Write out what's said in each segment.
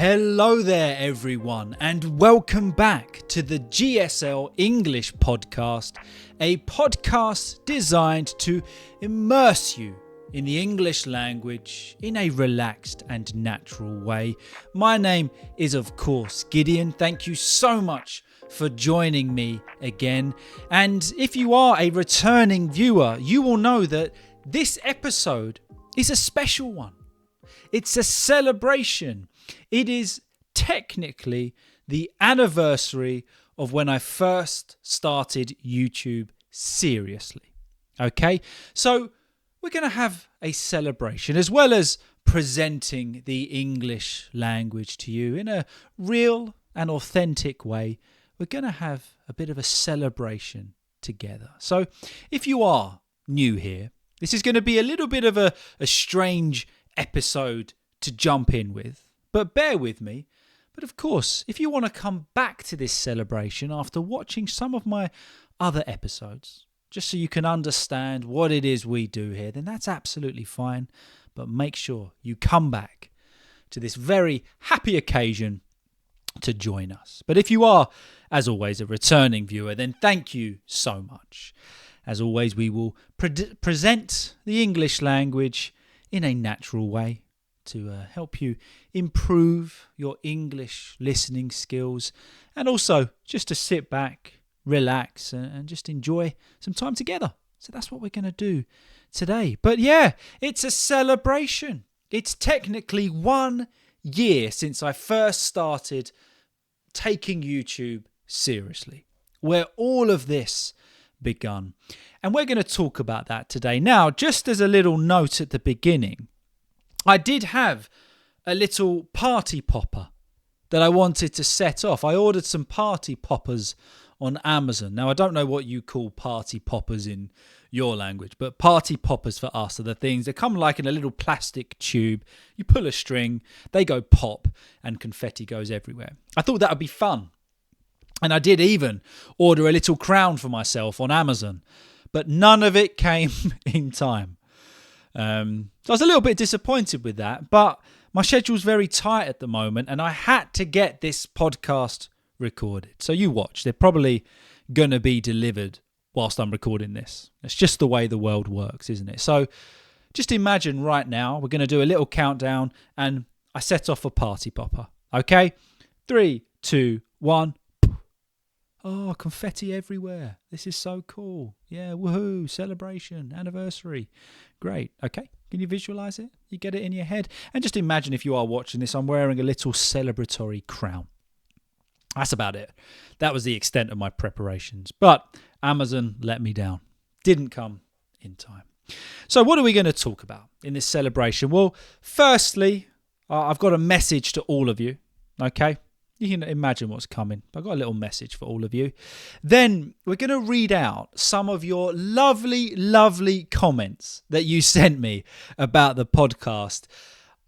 Hello there everyone and welcome back to the GSL-English Podcast, a podcast designed to immerse you in the English language in a relaxed and natural way. My name is of course Gideon. Thank you so much for joining me again. And if you are a returning viewer, you will know that this episode is a special one. It's a celebration. It is technically the anniversary of when I first started YouTube seriously. Okay, so we're going to have a celebration as well as presenting the English language to you in a real and authentic way. We're going to have a bit of a celebration together. So if you are new here, this is going to be a little bit of a strange episode to jump in with. But bear with me. But of course, if you want to come back to this celebration after watching some of my other episodes, just so you can understand what it is we do here, then that's absolutely fine. But make sure you come back to this very happy occasion to join us. But if you are, as always, a returning viewer, then thank you so much. As always, we will present the English language in a natural way to help you improve your English listening skills and also just to sit back, relax and just enjoy some time together. So that's what we're going to do today. But yeah, it's a celebration. It's technically 1 year since I first started taking YouTube seriously, where all of this begun. And we're going to talk about that today. Now, just as a little note at the beginning, I did have a little party popper that I wanted to set off. I ordered some party poppers on Amazon. Now, I don't know what you call party poppers in your language, but party poppers for us are the things that come like in a little plastic tube. You pull a string, they go pop, and confetti goes everywhere. I thought that would be fun. And I did even order a little crown for myself on Amazon, but none of it came in time. So I was a little bit disappointed with that, but my schedule's very tight at the moment and I had to get this podcast recorded. So you watch, they're probably going to be delivered whilst I'm recording this. It's just the way the world works, isn't it? So just imagine right now, we're going to do a little countdown and I set off a party popper. Okay? 3, 2, 1. Oh, confetti everywhere. This is so cool. Yeah, woohoo, celebration, anniversary. Great. Okay, can you visualize it? You get it in your head? And just imagine if you are watching this, I'm wearing a little celebratory crown. That's about it. That was the extent of my preparations. But Amazon let me down. Didn't come in time. So what are we going to talk about in this celebration? Well, firstly, I've got a message to all of you. Okay? You can imagine what's coming. I've got a little message for all of you. Then we're going to read out some of your lovely, lovely comments that you sent me about the podcast.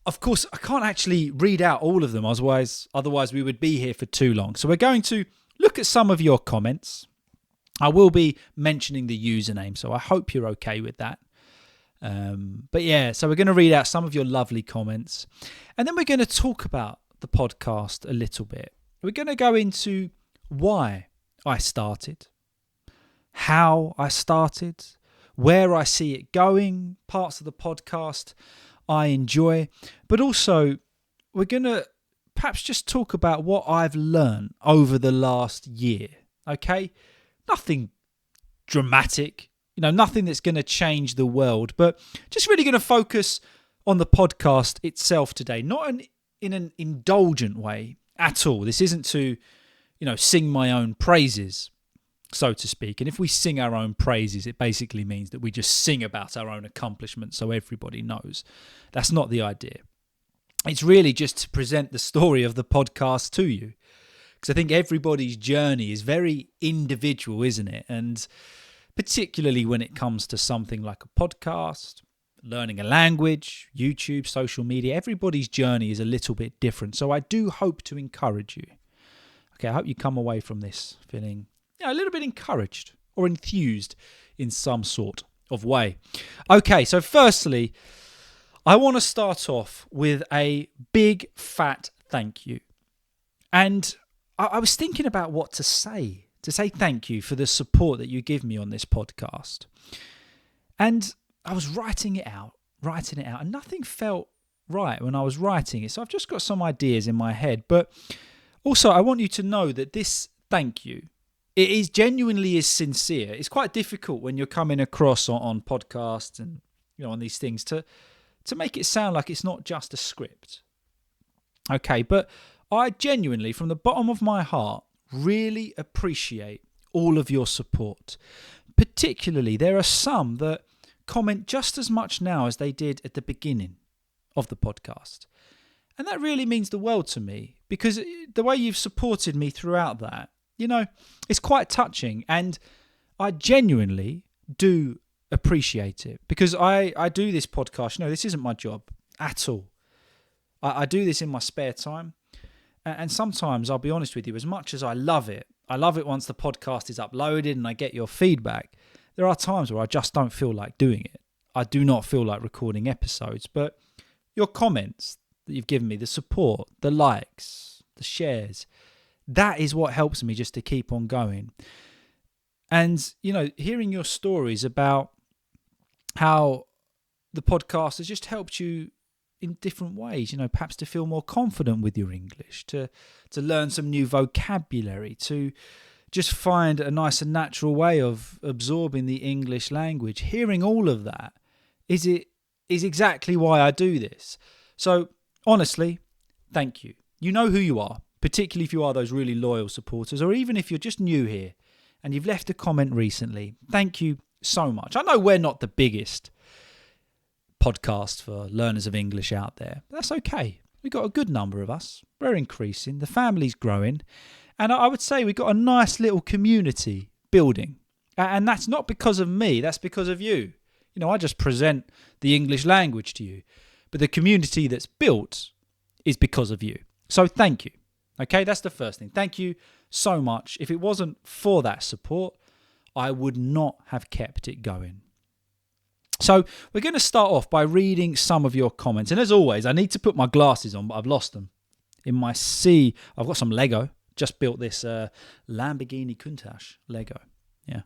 Of course, I can't actually read out all of them, otherwise we would be here for too long. So we're going to look at some of your comments. I will be mentioning the username, so I hope you're okay with that. But yeah, so we're going to read out some of your lovely comments. And then we're going to talk about the podcast a little bit. We're going to go into why I started, how I started, where I see it going, parts of the podcast I enjoy, but also we're going to perhaps just talk about what I've learned over the last year. Okay? Nothing dramatic, nothing that's going to change the world, but just really going to focus on the podcast itself today, not in an indulgent way at all. This isn't to, sing my own praises, so to speak. And if we sing our own praises, it basically means that we just sing about our own accomplishments so everybody knows. That's not the idea. It's really just to present the story of the podcast to you. Because I think everybody's journey is very individual, isn't it? And particularly when it comes to something like a podcast, learning a language, YouTube, social media, everybody's journey is a little bit different. So I do hope to encourage you. Okay, I hope you come away from this feeling a little bit encouraged or enthused in some sort of way. Okay, so firstly, I want to start off with a big fat thank you. And I was thinking about what to say thank you for the support that you give me on this podcast. And I was writing it out, and nothing felt right when I was writing it. So I've just got some ideas in my head. But also, I want you to know that this thank you, it is genuinely is sincere. It's quite difficult when you're coming across on podcasts and on these things to make it sound like it's not just a script. Okay, but I genuinely, from the bottom of my heart, really appreciate all of your support. Particularly, there are some that comment just as much now as they did at the beginning of the podcast. And that really means the world to me, because the way you've supported me throughout that, it's quite touching, and I genuinely do appreciate it, because I do this podcast. This isn't my job at all. I do this in my spare time. And sometimes, I'll be honest with you, as much as I love it once the podcast is uploaded and I get your feedback, there are times where I just don't feel like doing it. I do not feel like recording episodes, but your comments that you've given me, the support, the likes, the shares, that is what helps me just to keep on going. And, hearing your stories about how the podcast has just helped you in different ways, perhaps to feel more confident with your English, to learn some new vocabulary, to just find a nice and natural way of absorbing the English language. Hearing all of that is exactly why I do this. So honestly, thank you. You know who you are, particularly if you are those really loyal supporters, or even if you're just new here and you've left a comment recently. Thank you so much. I know we're not the biggest podcast for learners of English out there. That's okay. We've got a good number of us. We're increasing. The family's growing. And I would say we've got a nice little community building. And that's not because of me. That's because of you. I just present the English language to you. But the community that's built is because of you. So thank you. Okay, that's the first thing. Thank you so much. If it wasn't for that support, I would not have kept it going. So we're going to start off by reading some of your comments. And as always, I need to put my glasses on, but I've lost them. In my sea, I've got some Lego. Just built this Lamborghini Countach Lego. Yeah.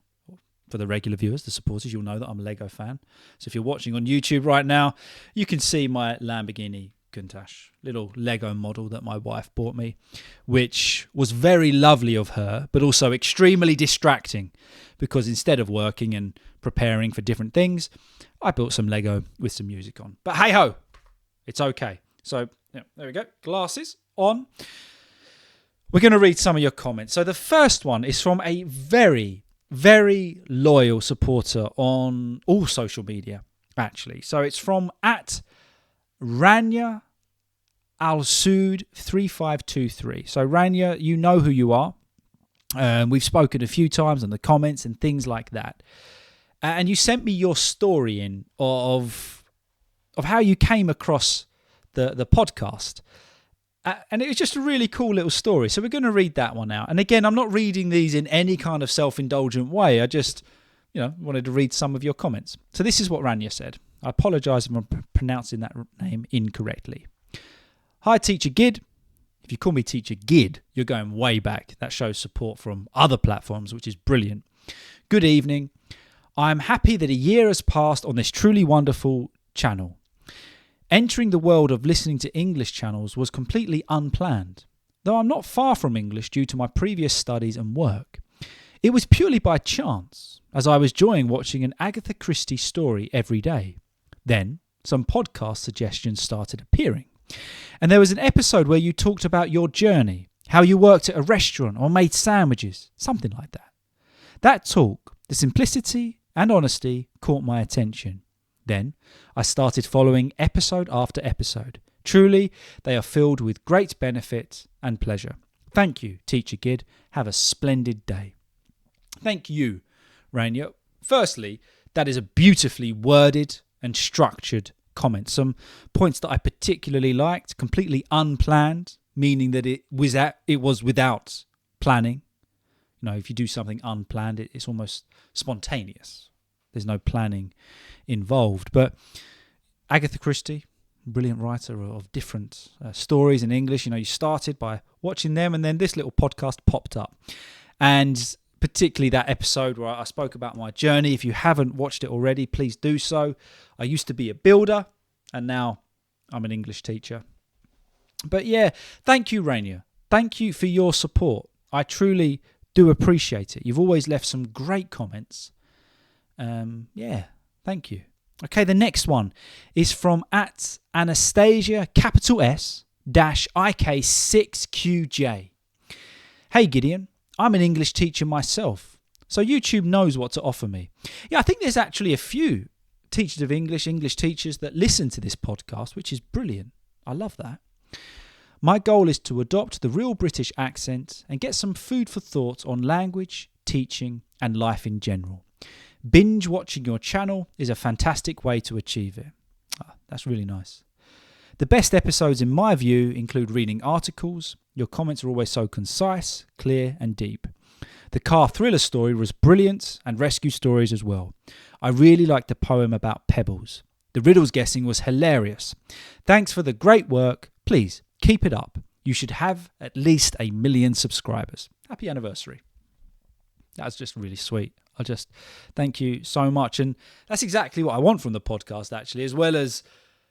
For the regular viewers, the supporters, you'll know that I'm a Lego fan. So if you're watching on YouTube right now, you can see my Lamborghini Countach, little Lego model that my wife bought me, which was very lovely of her, but also extremely distracting, because instead of working and preparing for different things, I built some Lego with some music on. But hey ho, it's okay. So there we go, glasses on. We're going to read some of your comments. So the first one is from a very, very loyal supporter on all social media, actually. So it's from @Rania Al-Sud 3523. So Rania, you know who you are. We've spoken a few times on the comments and things like that. And you sent me your story in of how you came across the podcast. And it was just a really cool little story. So we're going to read that one out. And again, I'm not reading these in any kind of self-indulgent way. I just, wanted to read some of your comments. So this is what Rania said. I apologise if I'm pronouncing that name incorrectly. Hi, Teacher Gid. If you call me Teacher Gid, you're going way back. That shows support from other platforms, which is brilliant. Good evening. I'm happy that a year has passed on this truly wonderful channel. Entering the world of listening to English channels was completely unplanned, though I'm not far from English due to my previous studies and work. It was purely by chance, as I was enjoying watching an Agatha Christie story every day. Then, some podcast suggestions started appearing. And there was an episode where you talked about your journey, how you worked at a restaurant or made sandwiches, something like that. That talk, the simplicity and honesty caught my attention. Then I started following episode after episode. Truly, they are filled with great benefit and pleasure. Thank you, Teacher Gid. Have a splendid day. Thank you, Rania. Firstly, that is a beautifully worded and structured comment. Some points that I particularly liked, completely unplanned, meaning that it was without planning. If you do something unplanned, it's almost spontaneous. There's no planning involved. But Agatha Christie, brilliant writer of different stories in English. You started by watching them, and then this little podcast popped up. And particularly that episode where I spoke about my journey. If you haven't watched it already, please do so. I used to be a builder, and now I'm an English teacher. But yeah, thank you, Rainier. Thank you for your support. I truly do appreciate it. You've always left some great comments. Thank you. Okay, the next one is from @Anastasia, capital S, -IK6QJ. Hey, Gideon. I'm an English teacher myself, so YouTube knows what to offer me. Yeah, I think there's actually a few teachers of English teachers that listen to this podcast, which is brilliant. I love that. My goal is to adopt the real British accent and get some food for thought on language, teaching, and life in general. Binge watching your channel is a fantastic way to achieve it. That's really nice. The best episodes, in my view, include reading articles. Your comments are always so concise, clear, and deep. The car thriller story was brilliant, and rescue stories as well. I really liked the poem about pebbles. The riddles guessing was hilarious. Thanks for the great work. Please, keep it up. You should have at least 1 million subscribers. Happy anniversary. That's just really sweet. I just thank you so much. And that's exactly what I want from the podcast, actually, as well as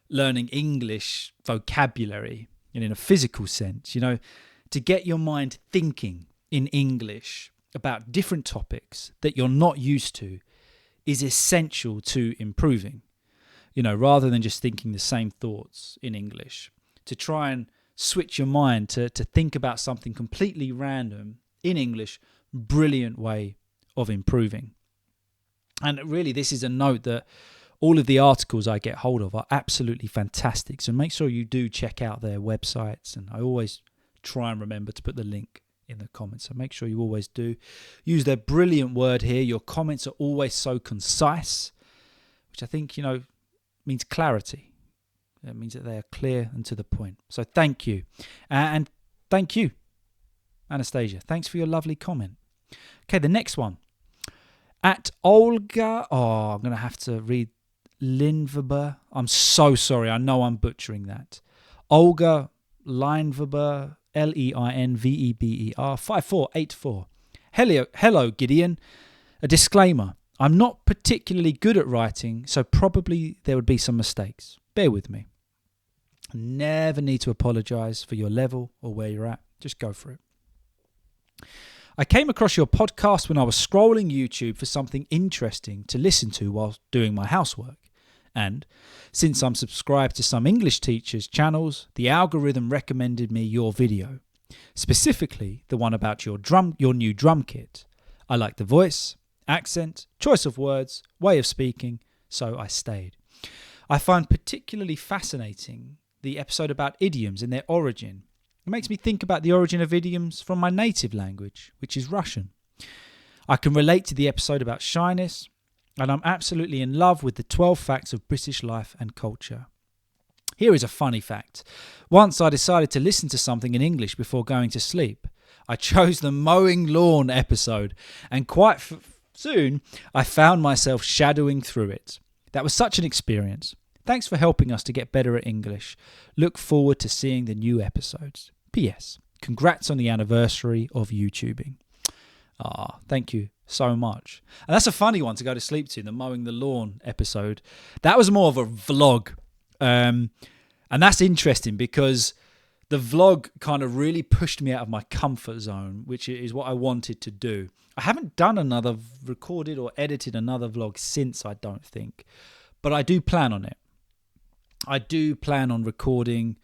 learning English vocabulary and in a physical sense, to get your mind thinking in English about different topics that you're not used to is essential to improving, rather than just thinking the same thoughts in English. To try and switch your mind to think about something completely random in English, brilliant way of improving. And really, this is a note that all of the articles I get hold of are absolutely fantastic. So make sure you do check out their websites. And I always try and remember to put the link in the comments. So make sure you always do. Use their brilliant word here. Your comments are always so concise, which I think, means clarity. It means that they are clear and to the point. So thank you. And thank you, Anastasia. Thanks for your lovely comment. Okay, the next one. @Olga. I'm going to have to read Linverber. I'm so sorry. I know I'm butchering that. Olga Linverber, Leinveber, 5484. Hello, Gideon. A disclaimer. I'm not particularly good at writing, so probably there would be some mistakes. Bear with me. Never need to apologise for your level or where you're at. Just go for it. I came across your podcast when I was scrolling YouTube for something interesting to listen to while doing my housework. And since I'm subscribed to some English teachers' channels, the algorithm recommended me your video, specifically the one about your new drum kit. I like the voice, accent, choice of words, way of speaking, so I stayed. I find particularly fascinating the episode about idioms and their origin. It makes me think about the origin of idioms from my native language, which is Russian. I can relate to the episode about shyness, and I'm absolutely in love with the 12 facts of British life and culture. Here is a funny fact. Once I decided to listen to something in English before going to sleep. I chose the mowing lawn episode, and quite soon I found myself shadowing through it. That was such an experience. Thanks for helping us to get better at English. Look forward to seeing the new episodes. P.S. Congrats on the anniversary of YouTubing. Thank you so much. And that's a funny one to go to sleep to, the mowing the lawn episode. That was more of a vlog. And that's interesting because the vlog kind of really pushed me out of my comfort zone, which is what I wanted to do. I haven't recorded or edited another vlog since, I don't think. But I do plan on it. I do plan on recording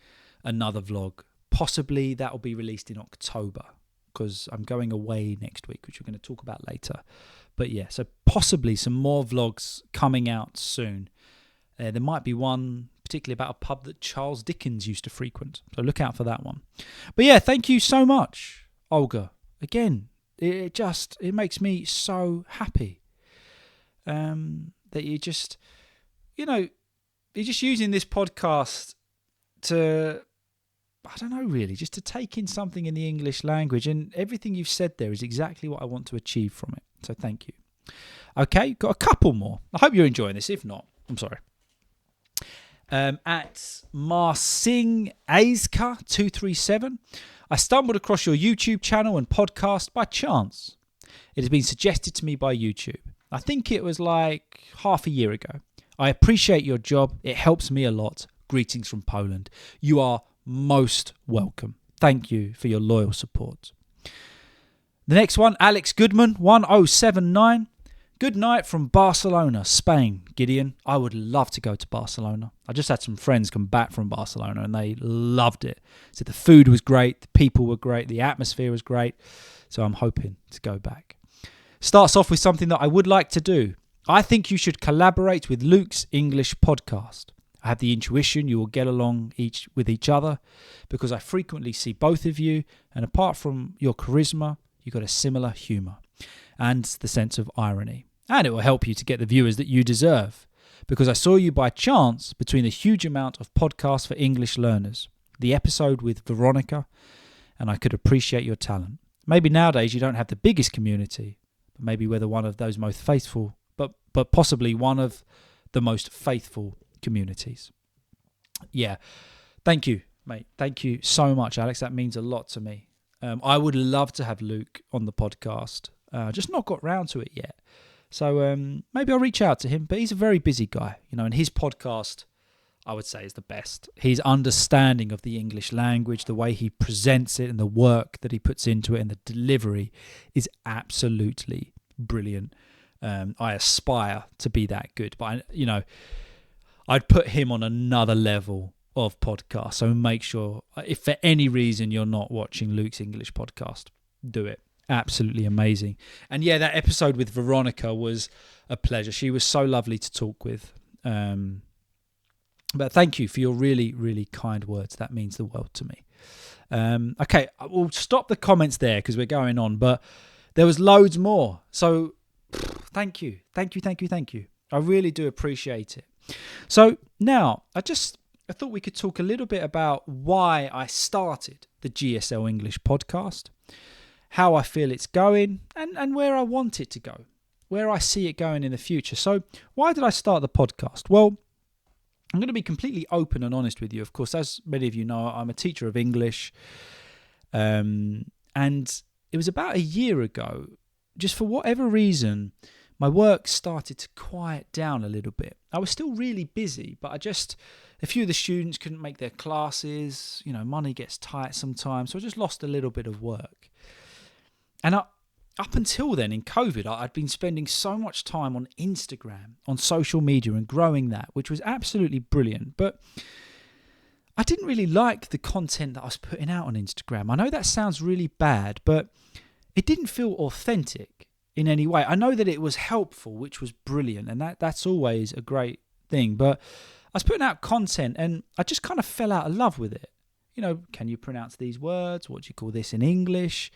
another vlog. Possibly that will be released in October because I'm going away next week, which we're going to talk about later. But yeah, so possibly some more vlogs coming out soon. There might be one particularly about a pub that Charles Dickens used to frequent. So look out for that one. But yeah, thank you so much, Olga. Again, it makes me so happy that you're just using this podcast to, I don't know really, just to take in something in the English language, and everything you've said there is exactly what I want to achieve from it. So thank you. Okay, got a couple more. I hope you're enjoying this. If not, I'm sorry. at Marsing Aizka 237. I stumbled across your YouTube channel and podcast by chance. It has been suggested to me by YouTube. I think it was like half a year ago. I appreciate your job. It helps me a lot. Greetings from Poland. You are most welcome. Thank you for your loyal support. The next one, Alex Goodman 1079. Good night from Barcelona, Spain. Gideon, I would love to go to Barcelona. I just had some friends come back from Barcelona and they loved it. So the food was great, the people were great, the atmosphere was great. So I'm hoping to go back. Starts off with something that I would like to do. I think you should collaborate with Luke's English podcast. I have the intuition you will get along with each other because I frequently see both of you, and apart from your charisma, you've got a similar humour and the sense of irony. And it will help you to get the viewers that you deserve, because I saw you by chance between the huge amount of podcasts for English learners, the episode with Veronica, and I could appreciate your talent. Maybe nowadays you don't have the biggest community, but maybe we're one of those most faithful, but possibly one of the most faithful communities. Yeah, thank you, mate. Thank you so much, Alex. That means a lot to me. I would love to have Luke on the podcast. Just not got round to it yet. So maybe I'll reach out to him. But he's a very busy guy, and his podcast, I would say, is the best. His understanding of the English language, the way he presents it and the work that he puts into it and the delivery is absolutely brilliant. I aspire to be that good. But, I'd put him on another level of podcast. So make sure, if for any reason you're not watching Luke's English podcast, do it. Absolutely amazing. And yeah, that episode with Veronica was a pleasure. She was so lovely to talk with. But thank you for your really, really kind words. That means the world to me. Okay, we'll stop the comments there because we're going on, but there was loads more. So thank you. I really do appreciate it. So now I thought we could talk a little bit about why I started the GSL English podcast, how I feel it's going, and where I want it to go, where I see it going in the future. So why did I start the podcast? Well, I'm going to be completely open and honest with you. Of course, as many of you know, I'm a teacher of English. And it was about a year ago, just for whatever reason, my work started to quiet down a little bit. I was still really busy, but a few of the students couldn't make their classes. Money gets tight sometimes. So I just lost a little bit of work. And up until then, in COVID, I'd been spending so much time on Instagram, on social media, and growing that, which was absolutely brilliant. But I didn't really like the content that I was putting out on Instagram. I know that sounds really bad, but it didn't feel authentic in any way. I know that it was helpful, which was brilliant, and that's always a great thing. But I was putting out content, and I just kind of fell out of love with it. Can you pronounce these words? What do you call this in English?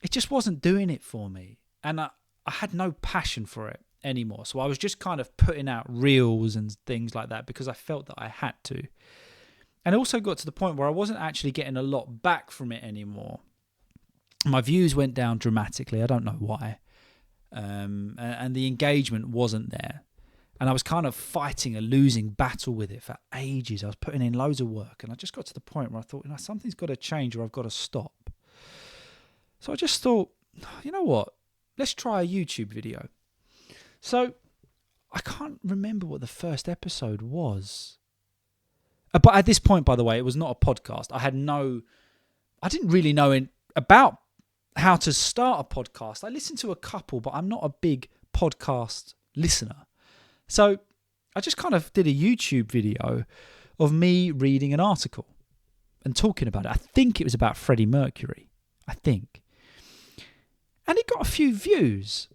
It just wasn't doing it for me. And I had no passion for it anymore. So I was just kind of putting out reels and things like that because I felt that I had to. And it also got to the point where I wasn't actually getting a lot back from it anymore. My views went down dramatically. I don't know why. And the engagement wasn't there. And I was kind of fighting a losing battle with it for ages. I was putting in loads of work. And I just got to the point where I thought, something's got to change or I've got to stop. So I just thought, you know what? Let's try a YouTube video. So I can't remember what the first episode was. But at this point, by the way, it was not a podcast. I didn't really know about how to start a podcast. I listened to a couple, but I'm not a big podcast listener. So I just kind of did a YouTube video of me reading an article and talking about it. I think it was about Freddie Mercury. And it got a few views.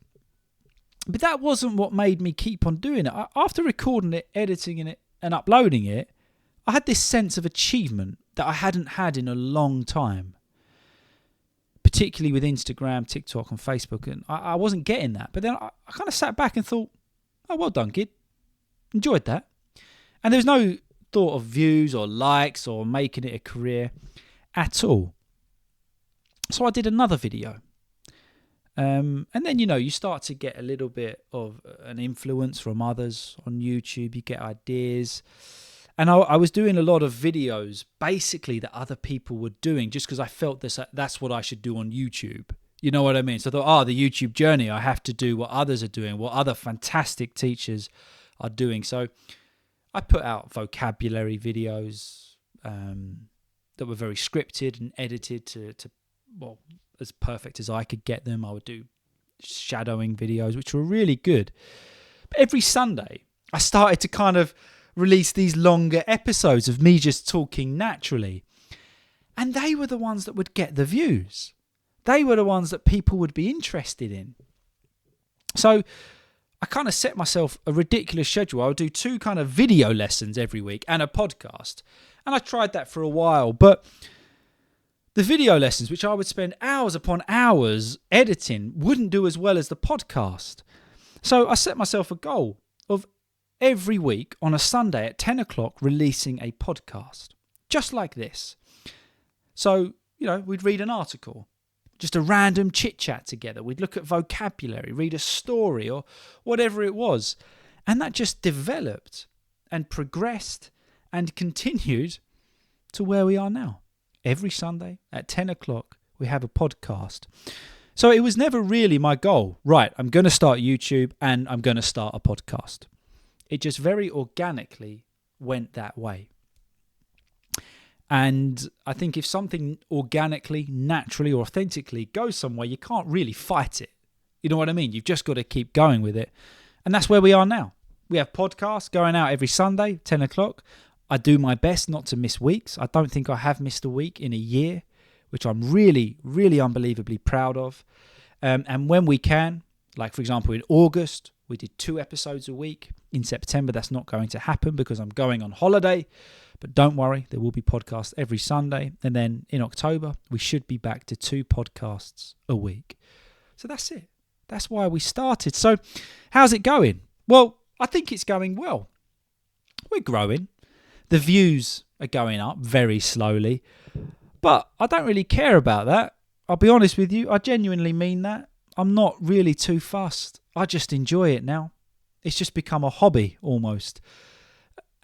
But that wasn't what made me keep on doing it. After recording it, editing it, and uploading it, I had this sense of achievement that I hadn't had in a long time. Particularly with Instagram, TikTok, and Facebook. And I wasn't getting that. But then I kind of sat back and thought, oh, well done, kid. Enjoyed that. And there was no thought of views or likes or making it a career at all. So I did another video. And then, you start to get a little bit of an influence from others on YouTube. You get ideas. And I was doing a lot of videos basically that other people were doing just because I felt that's what I should do on YouTube. You know what I mean? So I thought, the YouTube journey, I have to do what others are doing, what other fantastic teachers are doing. So I put out vocabulary videos that were very scripted and edited to as perfect as I could get them. I would do shadowing videos, which were really good. But every Sunday, I started to kind of release these longer episodes of me just talking naturally. And they were the ones that would get the views. They were the ones that people would be interested in. So I kind of set myself a ridiculous schedule. I would do 2 kind of video lessons every week and a podcast. And I tried that for a while. But the video lessons, which I would spend hours upon hours editing, wouldn't do as well as the podcast. So I set myself a goal of every week on a Sunday at 10 o'clock releasing a podcast. Just like this. So, we'd read an article. Just a random chit-chat together. We'd look at vocabulary, read a story or whatever it was. And that just developed and progressed and continued to where we are now. Every Sunday at 10 o'clock, we have a podcast. So it was never really my goal. Right, I'm going to start YouTube and I'm going to start a podcast. It just very organically went that way. And I think if something organically, naturally, or authentically goes somewhere, you can't really fight it. You know what I mean? You've just got to keep going with it. And that's where we are now. We have podcasts going out every Sunday, 10 o'clock. I do my best not to miss weeks. I don't think I have missed a week in a year, which I'm really, really unbelievably proud of. And when we can, like for example in August, we did 2 episodes a week. In September, that's not going to happen because I'm going on holiday. But don't worry, there will be podcasts every Sunday. And then in October, we should be back to 2 podcasts a week. So that's it. That's why we started. So how's it going? Well, I think it's going well. We're growing. The views are going up very slowly. But I don't really care about that. I'll be honest with you. I genuinely mean that. I'm not really too fussed. I just enjoy it now. It's just become a hobby almost.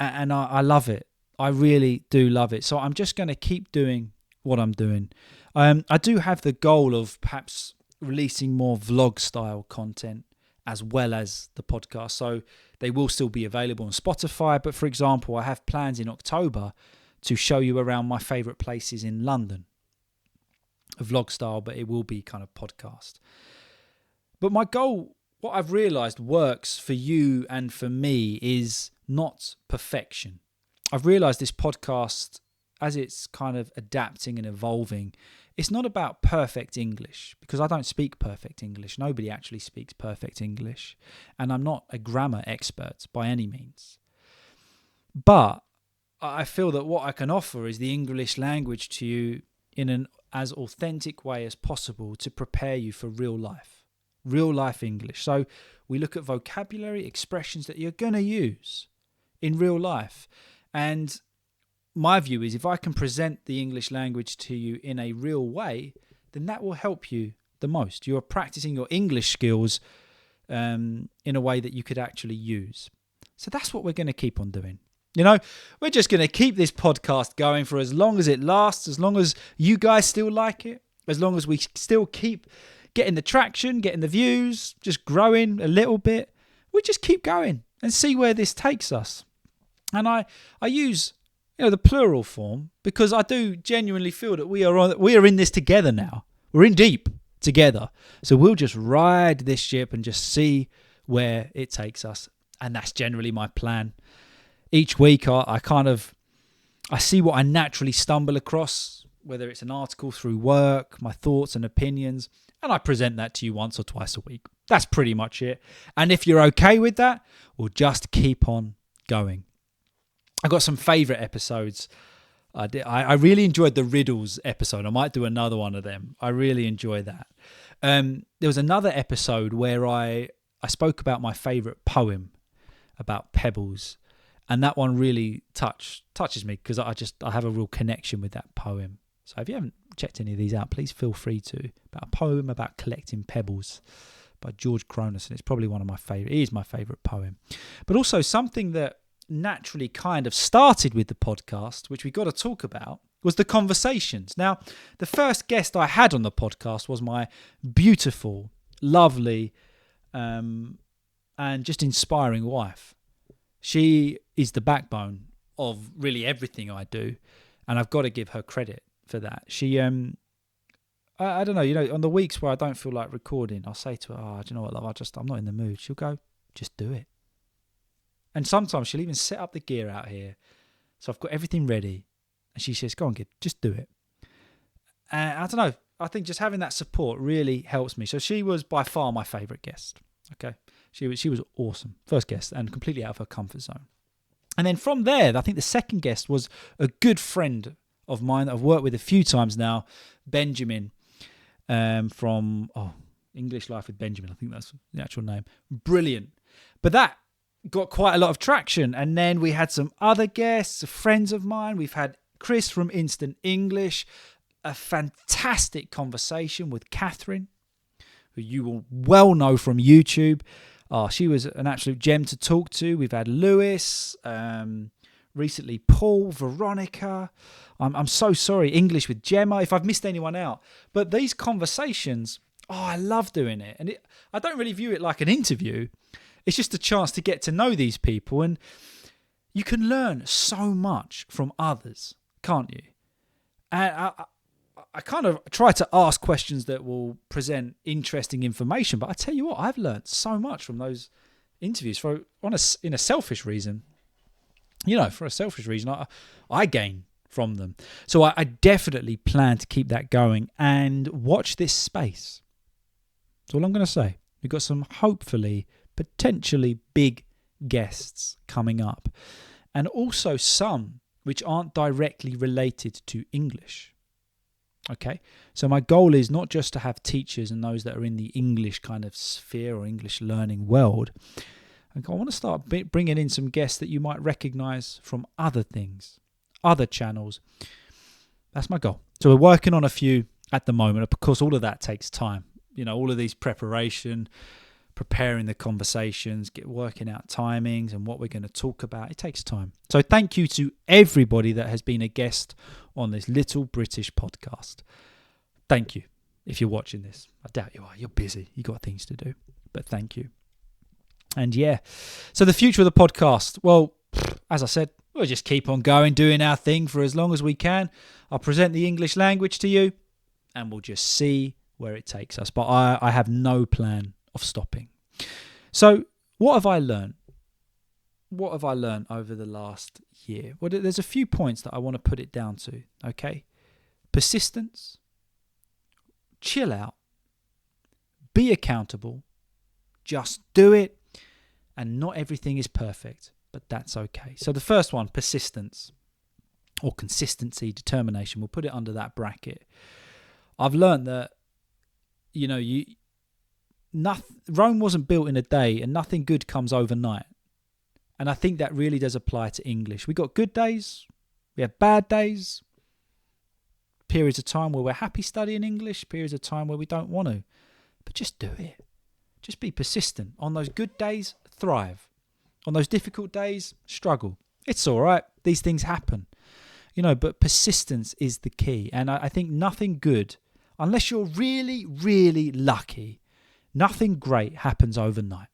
And I love it. I really do love it. So I'm just going to keep doing what I'm doing. I do have the goal of perhaps releasing more vlog style content as well as the podcast. So they will still be available on Spotify. But for example, I have plans in October to show you around my favourite places in London. A vlog style, but it will be kind of podcast. But my goal, what I've realised works for you and for me is not perfection. I've realised this podcast, as it's kind of adapting and evolving, it's not about perfect English, because I don't speak perfect English. Nobody actually speaks perfect English. And I'm not a grammar expert by any means. But I feel that what I can offer is the English language to you in an as authentic way as possible to prepare you for real life English. So we look at vocabulary, expressions that you're going to use in real life. And my view is if I can present the English language to you in a real way, then that will help you the most. You are practicing your English skills in a way that you could actually use. So that's what we're going to keep on doing. We're just going to keep this podcast going for as long as it lasts, as long as you guys still like it, as long as we still keep getting the traction, getting the views, just growing a little bit. We just keep going and see where this takes us. And I use the plural form because I do genuinely feel that we are in this together now. We're in deep together. So we'll just ride this ship and just see where it takes us. And that's generally my plan. Each week I see what I naturally stumble across, whether it's an article through work, my thoughts and opinions, and I present that to you once or twice a week. That's pretty much it. And if you're okay with that, we'll just keep on going. I got some favourite episodes. I really enjoyed the riddles episode. I might do another one of them. I really enjoy that. There was another episode where I spoke about my favourite poem about pebbles. And that one really touches me because I have a real connection with that poem. So if you haven't checked any of these out, please feel free to. About a poem about collecting pebbles by George Cronus. And it's probably one of my favourite. It is my favourite poem. But also something that naturally kind of started with the podcast, which we got to talk about, was the conversations. Now, the first guest I had on the podcast was my beautiful, lovely, and just inspiring wife. She is the backbone of really everything I do, and I've got to give her credit for that. She, I don't know, on the weeks where I don't feel like recording, I'll say to her, do you know what, love, I'm not in the mood. She'll go, just do it. And sometimes she'll even set up the gear out here. So I've got everything ready. And she says, go on, kid, just do it. And I don't know, I think just having that support really helps me. So she was by far my favourite guest. Okay. She was awesome. First guest, and completely out of her comfort zone. And then from there, I think the second guest was a good friend of mine that I've worked with a few times now, Benjamin, from English Life with Benjamin. I think that's the actual name. Brilliant. But that got quite a lot of traction. And then we had some other guests, friends of mine. We've had Chris from Instant English, a fantastic conversation with Catherine, who you will well know from YouTube. She was an absolute gem to talk to. We've had Lewis, recently Paul, Veronica. I'm so sorry, English with Gemma, if I've missed anyone out. But these conversations, I love doing it. And I don't really view it like an interview. It's just a chance to get to know these people. And you can learn so much from others, can't you? And I kind of try to ask questions that will present interesting information. But I tell you what, I've learned so much from those interviews in a selfish reason. For a selfish reason, I gain from them. So I definitely plan to keep that going and watch this space. That's all I'm going to say. We've got some hopefully potentially big guests coming up, and also some which aren't directly related to English. Okay, so my goal is not just to have teachers and those that are in the English kind of sphere or English learning world. I want to start bringing in some guests that you might recognise from other things, other channels. That's my goal. So we're working on a few at the moment. Of course, all of that takes time. All of these preparing the conversations, working out timings and what we're going to talk about. It takes time. So thank you to everybody that has been a guest on this little British podcast. Thank you. If you're watching this, I doubt you are. You're busy. You got things to do. But thank you. And yeah, so the future of the podcast. Well, as I said, we'll just keep on going, doing our thing for as long as we can. I'll present the English language to you and we'll just see where it takes us. But I have no plan of stopping. So what have I learned? What have I learned over the last year? Well, there's a few points that I want to put it down to, okay? Persistence, chill out, be accountable, just do it, and not everything is perfect, but that's okay. So the first one, persistence or consistency, determination, we'll put it under that bracket. I've learned that, Rome wasn't built in a day and nothing good comes overnight. And I think that really does apply to English. We got good days, we have bad days, periods of time where we're happy studying English, periods of time where we don't want to. But just do it. Just be persistent. On those good days, thrive. On those difficult days, struggle. It's all right. These things happen. But persistence is the key. And I think nothing good, unless you're really, really lucky, nothing great happens overnight.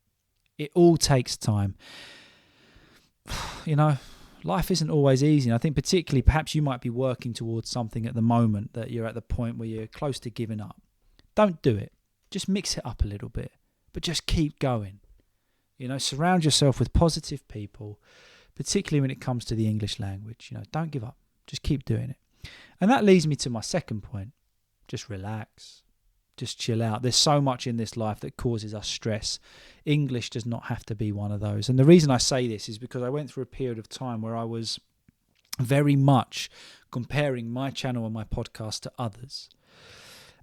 It all takes time. Life isn't always easy. And I think particularly perhaps you might be working towards something at the moment that you're at the point where you're close to giving up. Don't do it. Just mix it up a little bit. But just keep going. Surround yourself with positive people, particularly when it comes to the English language. Don't give up. Just keep doing it. And that leads me to my second point. Just relax. Just chill out. There's so much in this life that causes us stress. English does not have to be one of those. And the reason I say this is because I went through a period of time where I was very much comparing my channel and my podcast to others.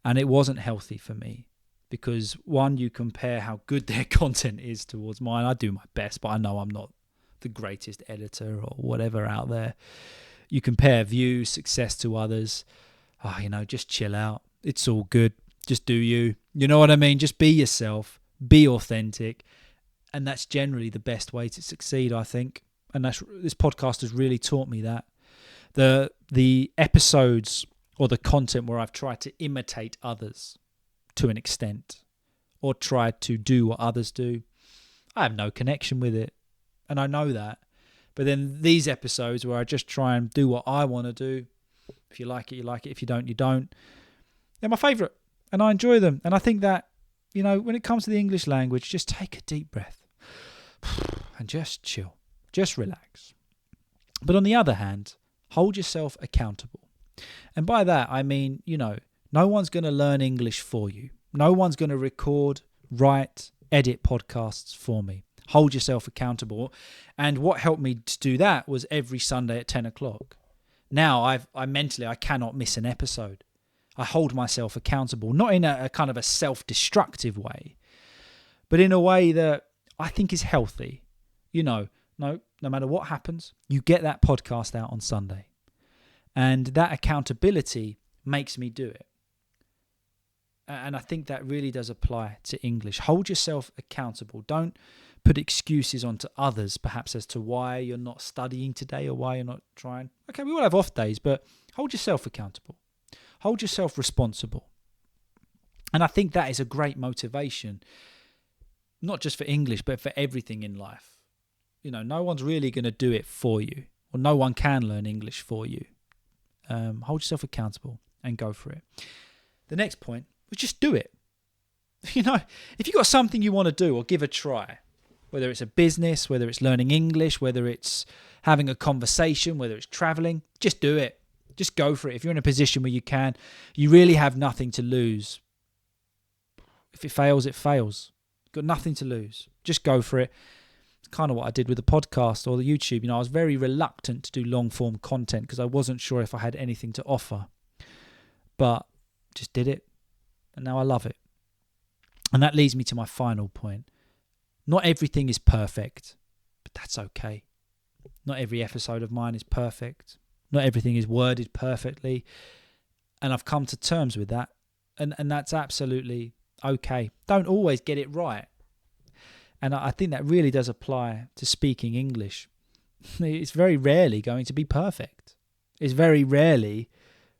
And it wasn't healthy for me. Because one, you compare how good their content is towards mine. I do my best, but I know I'm not the greatest editor or whatever out there. You compare views, success to others. Just chill out. It's all good. Just do you. You know what I mean? Just be yourself. Be authentic. And that's generally the best way to succeed, I think. and this podcast has really taught me that. The episodes or the content where I've tried to imitate others to an extent, or tried to do what others do, I have no connection with it, and I know that. But then these episodes where I just try and do what I want to do, if you like it, you like it. If you don't, you don't. They're my favourite, and I enjoy them. And I think that, when it comes to the English language, just take a deep breath and just chill, just relax. But on the other hand, hold yourself accountable. And by that, I mean, no one's going to learn English for you. No one's going to record, write, edit podcasts for me. Hold yourself accountable. And what helped me to do that was every Sunday at 10 o'clock. Now I mentally cannot miss an episode. I hold myself accountable, not in a kind of a self-destructive way, but in a way that I think is healthy. No matter what happens, you get that podcast out on Sunday. And that accountability makes me do it. And I think that really does apply to English. Hold yourself accountable. Don't put excuses onto others, perhaps as to why you're not studying today or why you're not trying. Okay, we all have off days, but hold yourself accountable. Hold yourself responsible. And I think that is a great motivation, not just for English, but for everything in life. No one's really going to do it for you, or no one can learn English for you. Hold yourself accountable and go for it. The next point was just do it. If you've got something you want to do or give a try, whether it's a business, whether it's learning English, whether it's having a conversation, whether it's traveling, just do it. Just go for it. If you're in a position where you really have nothing to lose. If it fails, it fails. You've got nothing to lose. Just go for it. It's kind of what I did with the podcast or the YouTube. I was very reluctant to do long form content because I wasn't sure if I had anything to offer. But just did it. And now I love it. And that leads me to my final point. Not everything is perfect, but that's okay. Not every episode of mine is perfect. Not everything is worded perfectly. And I've come to terms with that. And that's absolutely okay. Don't always get it right. And I think that really does apply to speaking English. It's very rarely going to be perfect. It's very rarely,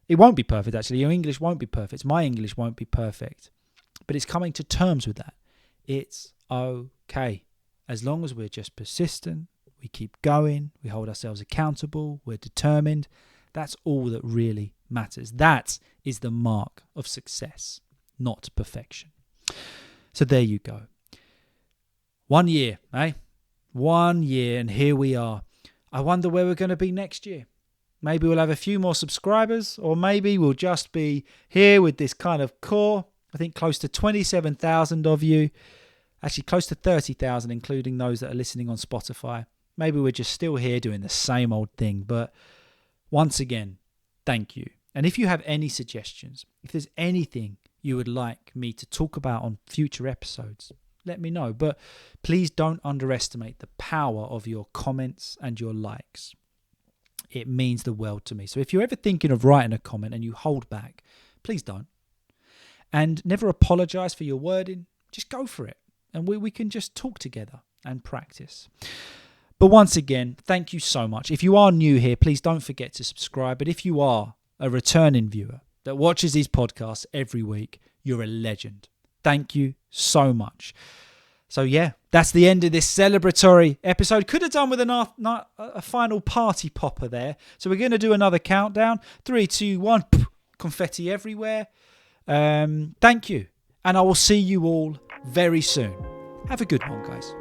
it won't be perfect actually. Your English won't be perfect. My English won't be perfect. But it's coming to terms with that. It's okay. As long as we're just persistent, we keep going, we hold ourselves accountable, we're determined. That's all that really matters. That is the mark of success, not perfection. So there you go. 1 year, 1 year, and here we are. I wonder where we're going to be next year. Maybe we'll have a few more subscribers, or maybe we'll just be here with this kind of core. I think close to 27,000 of you. Actually, close to 30,000, including those that are listening on Spotify. Maybe we're just still here doing the same old thing. But once again, thank you. And if you have any suggestions, if there's anything you would like me to talk about on future episodes, let me know. But please don't underestimate the power of your comments and your likes. It means the world to me. So if you're ever thinking of writing a comment and you hold back, please don't. And never apologize for your wording. Just go for it. And we can just talk together and practice. But once again, thank you so much. If you are new here, please don't forget to subscribe. But if you are a returning viewer that watches these podcasts every week, you're a legend. Thank you so much. So yeah, that's the end of this celebratory episode. Could have done with a final party popper there. So we're going to do another countdown. 3, 2, 1. Confetti everywhere. Thank you. And I will see you all very soon. Have a good one, guys.